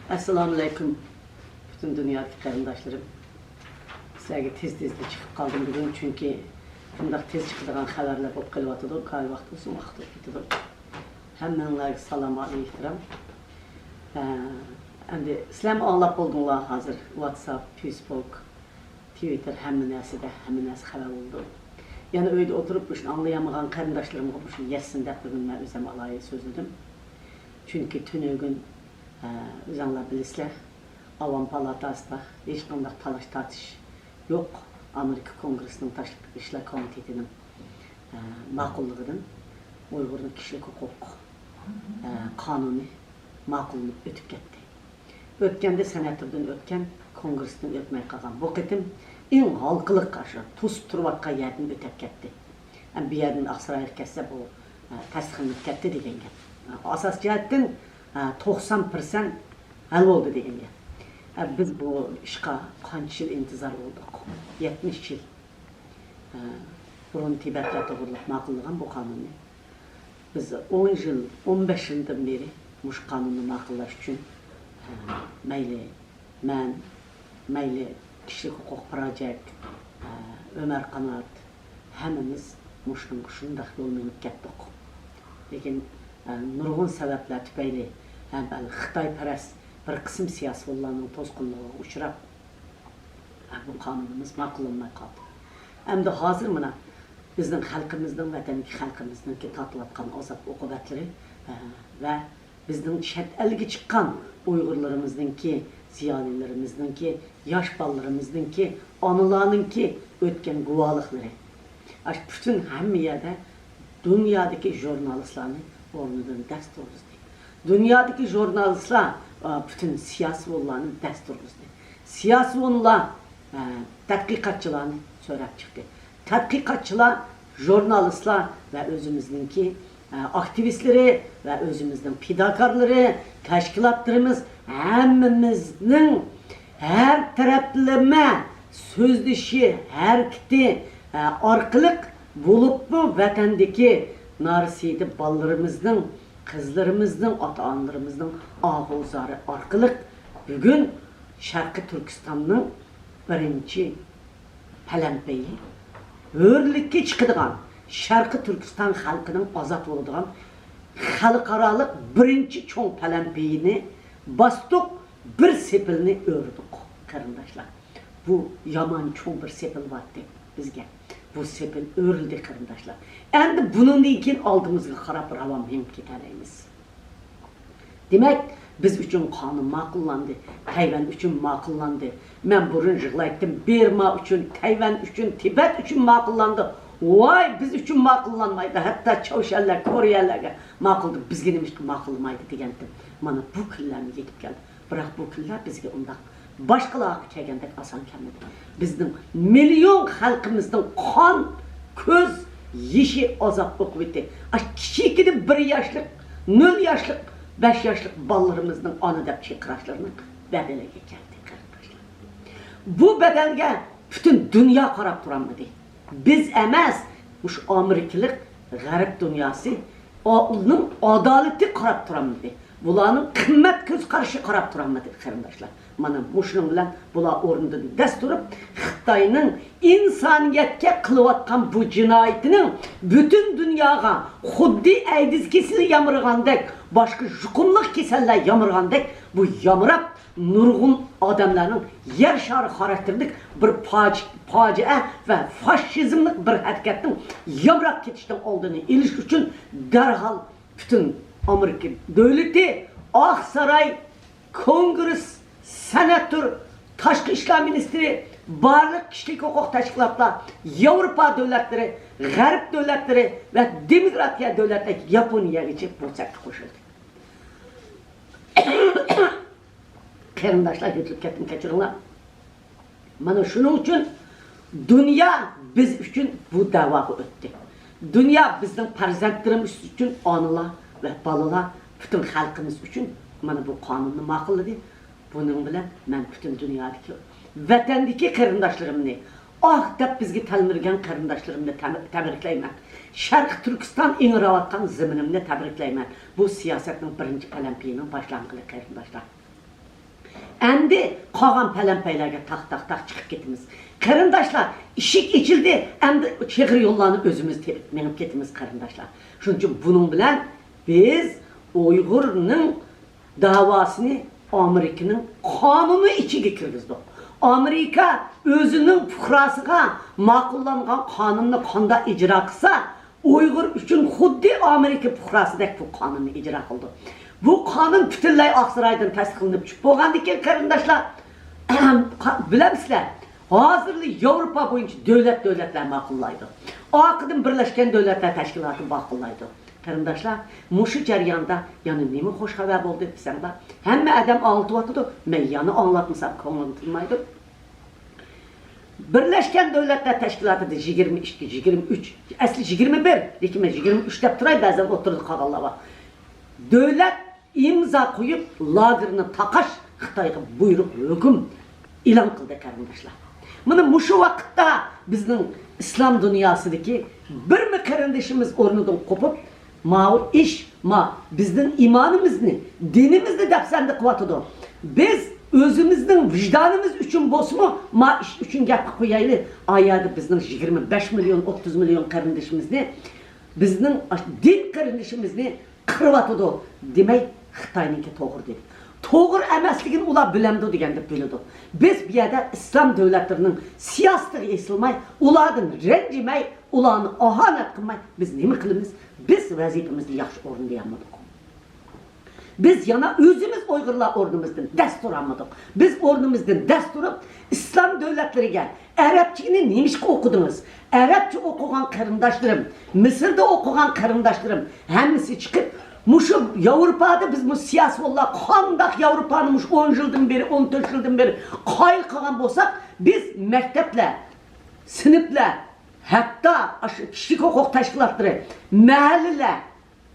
Assalamu alaikum bütün dünyadaki kardeşlerim. Sizlerge tez-tezde çıkıp kaldım bugün çünkü bundak tez çıkıdığan haberler olup kılıvatıdır. Kay vakti olsun vakti bitidir. Hemmenlerge salam aleyhtiram. Endi sizlerimi anlap oldunlar hazır. WhatsApp, Facebook, Twitter hemmenesi de hemmenesi haber oldu. Yani öyle oturup bu anlayamayan kardeşlerim bu yesin de bugün ben özüm alayı sözledim. Çünkü tünügün özünler bilisler, Avam Palatası'da hiç qandaq talaş tartış yok. Amerika Kongresi'nin Taşlık İşler Komiteti'nin maqulluğunun Uygur'un kişilik hukuk kanuni maqulluğunu ötüp gitti. Ötkende senatörden ötken, Kongresi'den ötmeye kalkan bu ketim en halkılık karşı tutup turvakka yerden ötüp gitti. Bir yerden Aksaray'a kesse bu tasdiklanıp gitti degen gap. Asas cihetten 90% hal oldu degen gap. Biz bu işe kaç yıl intizar olduk? 70 yıl. Burun Tibet'te doğrulup maqulluğun bu kanunu. Biz 10 yıl, 15 yıldan beri bu kanunu maqullar için meyli men, meyli kişilik hukuk projekt, Ömer Kanat, hemimiz muşnun şundaq yolmenip gittik. Lekin nurgun sebepler tüpeyli Xitay peres bir kısım siyasilerinin tozkunluğuna uçurab bu kanunumuz maqullanmay qaldı. Hem de hazır mına bizden halkımızdan, vatandaki halkımızdan ki tatlatkan azap okubatları ve bizden chet elge çıkan Uygurlarımızdan ki, ziyalilerimizden ki, yaş ballarımızdan ki, anılarının ki ötken guvalıkları. Bütün hem yerde dünyadaki jurnalistlerini ornadan ders doğrusu. Dünyadaki jurnalistler bütün siyasi olanın ders doğrusu. Siyasi onlar tədqiqatçılarını söylep çıktı. Tədqiqatçılar, jurnalistler ve özümüzdeki aktivistleri ve özümüzden fidakarları, teşkilatlarımız hemmimizin her taraflama sözleşi, hareketi arkalık bulup bu vatandaki narsiydi ballarımızın, kızlarımızın, ata-analarımızın ağızları arkalık bugün Şarkı Türkistan'ın birinci pelempeyi örlükke çıkıdığan Şarkı Türkistan halkının azat olduğun halkaralık birinci çoğun pelempeyini bastık, bir sepilini ördük kardeşler. Bu yaman çoğun bir sepil vardı bizge. Bu sepil örüldü kardeşler. Endi bunun için aldığımızda harap ravam hem gitarayız. Demek biz üçün kanun maqullandı, Tayvan üçün maqullandı. Ben burun jığlaydım, Birma üçün, Tayvan üçün, Tibet üçün maqullandı. Vay biz üçün maqullanmaydı, hatta Çavuşerler, Koreyalarga maquldı, bizge demiştik maqulmaydı degendim. Mana bu küllerimi yetip geldi. Bırak bu küller bizge onda başkalarına kelgendek asan kelmedi. Bizden milyon halkımızdan kan, köz, yeşi azap okuveti. Kiçik gidip 1 yaşlık, 0 yaşlık, 5 yaşlık ballarımızın anı dep çekiraşlarının bedele geldi arkadaşlar. Bu bedelge bütün dünya qarab turanmadı. Biz emez, muş Amerikalık, garip dünyası, onun adaleti qarab turanmadı. Bularının kıymet göz karşı qarab turanmadı arkadaşlar. Mana muşunun bilen bular orundan ders durup Xitayning insaniyetke kılıvatkan bu cinayetinin bütün dünyaya xuddi aydiz kesili yamırgandek, başka jukumluk keseller yamırgandek bu yamırap nurgun adamların yer şarı karakterlik bir facia ve faşizmlik bir hareketinin yamırap ketişten olduğunu ilişki için derhal bütün Amerika devleti, Aksaray, Kongres, Senatör, Taşkı İşler Ministri, barlık kişilik hukuk teşkilatlar, Avrupa devletleri, Garip devletleri ve demokratiya devletleri Japonya'ya geçip bu sekte koşuldu. Kardeşler götürüp kettim kaçırınlar. Bana şunun için dünya biz için bu davayı öttü. Dünya bizden farzandlarımız için anılar ve balılar, bütün halkımız için bana bu kanunu maqulludu. Bunun bilen ben bütün dünyadaki vatandaki kardeşlerimni, dep bizge tanırgan kardeşlerimni tebrikleymen. Şarkı Türkistan iniravatkan zeminimni tebrikleymen. Bu siyasetin birinci palampiyinin başlangıcı kardeşler. Endi kalan pelenpeylerge tak çıkıp getimiz. Karındaşlar, işik içildi, endi şehir yollarını özümüz menip getimiz karındaşlar. Şunun için bunun bilen biz Uygur'un davasını Amerika'nın kanunu içine kirgizdi. Amerika özünün fukrasına makullangan kanunu kanda icra kısa, Uygur üçün xuddi Amerika fukrasıdaki bu kanunu icra kıldı. Bu kanun bütünlay Aksaray'dan tasdiqlanıp çıkıp boğandıkken karındaşlar, bilemizler, hazırlı Avrupa boyunca devletler makullaydı. Akıdın Birleşken Devletler Teşkilatı makullaydı. Karındaşlar, muşu jarayanda, yani nemi hoş haber oldu desem da, hemme adam anlatıvatıdı, men yanı anlatmasam anlatılmaydı. Birleşken Devletler Teşkilatı da 22, 23, asli 21, lekin 23 dep turay, bazen oturduk kağallaba. Devlet imza koyup, lagerini takaş, Xitayga buyruk, hüküm ilan kıldı karındaşlar. Bunu muşu vakitte bizden İslam dünyasındaki bir mi karındaşımız ornudan kopup, ma iş, bizden imanımızını, dinimizni depsende kıvatıdı. Biz özümüzden vicdanımız üçün bosmu, iş üçün gap koyaylı, ayadı bizden 25 milyon, 30 milyon karındaşımızını, bizden din karındaşımızını kırıvatıdı. Demek Xitay'ınki doğru değil. Doğru emasligini ular bilemdi degende bildi. Biz bir yerde İslam devletlerinin siyaseti esilmay, ulardan rencimay, ularını ahanet kılmay, biz nemi kılımız? Biz vazifemizni yaxşı orundayamadık. Biz yana özümüz Uygurlar ordumuzdan destur almadık. Biz ordumuzdan desturup İslam devletleriga Arapçını nemişki okudunuz? Arapça okugan karındaşlarım, Mısır'da okugan karındaşlarım, hemisi çıkıp muşu Avrupa'da biz bu siyasi olarak kandak Avrupa'nın 10 yıldan beri, 14 yıldan beri kayıl kalan bolsak, biz mekteple, sınıfla, hatta kişilik hukuk teşkilatları, mahalleler,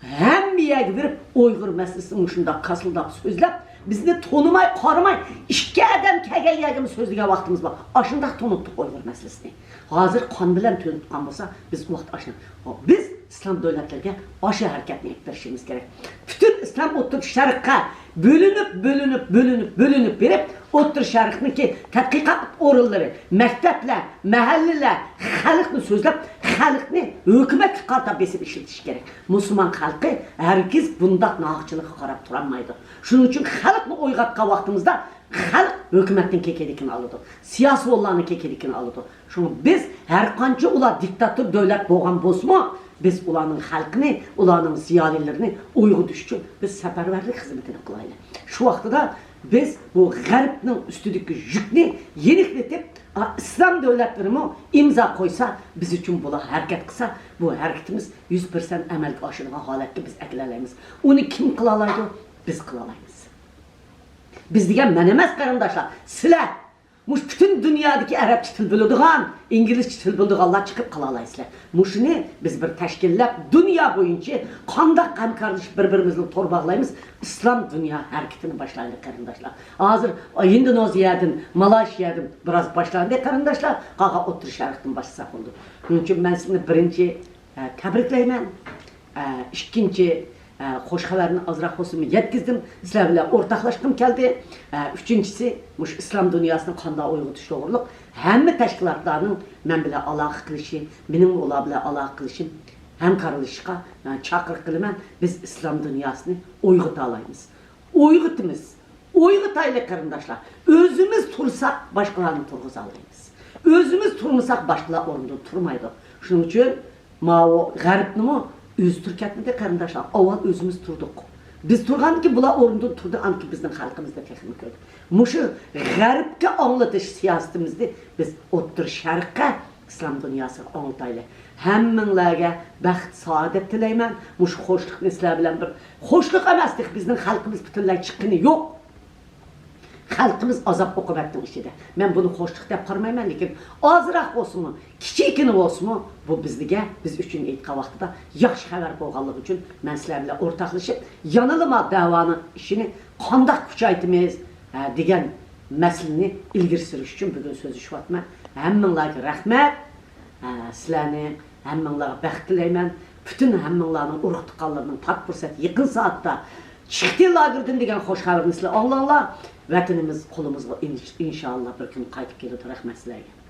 hem bir yere verip Uygur meselesini şunda kasıldap sözlep, bizni tonumay, karımay, işke adam kegen yergimiz sözlüge vaktimiz var. Aşındak tonuttuk Uygur meselesini. Hazır kan bilen tonutkan olsa biz o vakit aşındak. Biz İslam devletlerine başı hareketini ettirişimiz gerek. Bütün İslam oturup şarkıya bölünüp verip oturup şarkının ki tatkikat orulları, mektepler, mahalleler, halkını sözlep, halkını hükümet karta besip işletiş gerek. Müslüman halkı herkes bundak nahakçılığı karab turamaydı. Şunun için halkını oygatka vaktimizde halk hükümetin kekedikini alırdı. Siyasi olanın kekedikini alırdı. Şunu biz her kanca ula diktatör devlet boğan bozma, biz ulanın halkını, ulanın ziyalilerini uygu düşçü, biz seferberlik hizmetini kılayla. Şu vaxtıda biz bu garipnin üstüdeki yükünü yenikletip, İslam devletlerimi imza koysa, biz için bula hareket kısa, bu hareketimiz 100% əməlki aşırığa haletli biz eklerlerimiz. Onu kim kılalaydı? Biz kılalayız. Biz diyen menemez karındaşlar, silah, bütün dünyadaki Arapça til bildiğin, İngilizce til bildiğinler çıkıp kılalayızlar. Muşunu biz bir teşkillep, dünya boyunca kandak kardeş birbirimizle torbağlayımız, İslam dünya hareketini başlaydı karındaşlar. Hazır Endonezya'dan, Malasya'dan biraz başlandı karındaşlar, qağa oturuş hareketin başlasak oldu. Bunun için ben sizinle birinci tebrikleymen, ikinci hoş haberini azrak olsun yetkizdim. Sizler bile ortaklaştım geldi. Üçüncüsü, İslam dünyasının kanda uygu düştü oğurluk. Hem teşkilatlarının ben bile alaq kılışı, benim ola bile alaq kılışım, hem karılışıqa, çakır kılımen biz İslam dünyasını uygut alayımız. Uygutumuz, uygut aile karındaşlar. Özümüz tursak başkalarını turguz alayımız. Özümüz turmasak başkalar orunda turmaydı. Şunun için, o garipnimi öz Türkiye'de de karındaşlar, aval özümüz turduk. Biz turgan ki bula orunda turdu, anki bizden halkımızda teknik gördük. Muşu garipke anlatış siyasetimizde biz otur şarkı İslam dünyasını anlatayla. Hemminlerge bəxt, saadet dileymen, muş hoşluk nesler bilen bir hoşluk emasdik, bizden halkımız bütünlay çıkkını yok. Halkımız azap okubetten işide. Ben bunu hoşluk deyip qarmayman, lekin azıraq olsun mu, kiçikini olsun mu, bu bizlige, biz üçün eğitka vaxtıda yaxşı xəbər boğallığı üçün mən sizlərlə ortaqlaşıb, yanılıma davanın işini qandaq küçaytımız degen məslini ilgir sürüş üçün bugün sözü şuatma. Həmminlərə rəhmət, sizlərni həmminlərə bəxt dileymen, bütün həmminlərin uruq tıqallarının pat fürsət, yakın saatte çıktı lagırdın degen hoş xəbərini sizlər anlarlar. vətənimiz qolumuzga inşallah bir gün qaytıb gelir. Rəhmət sizlərə.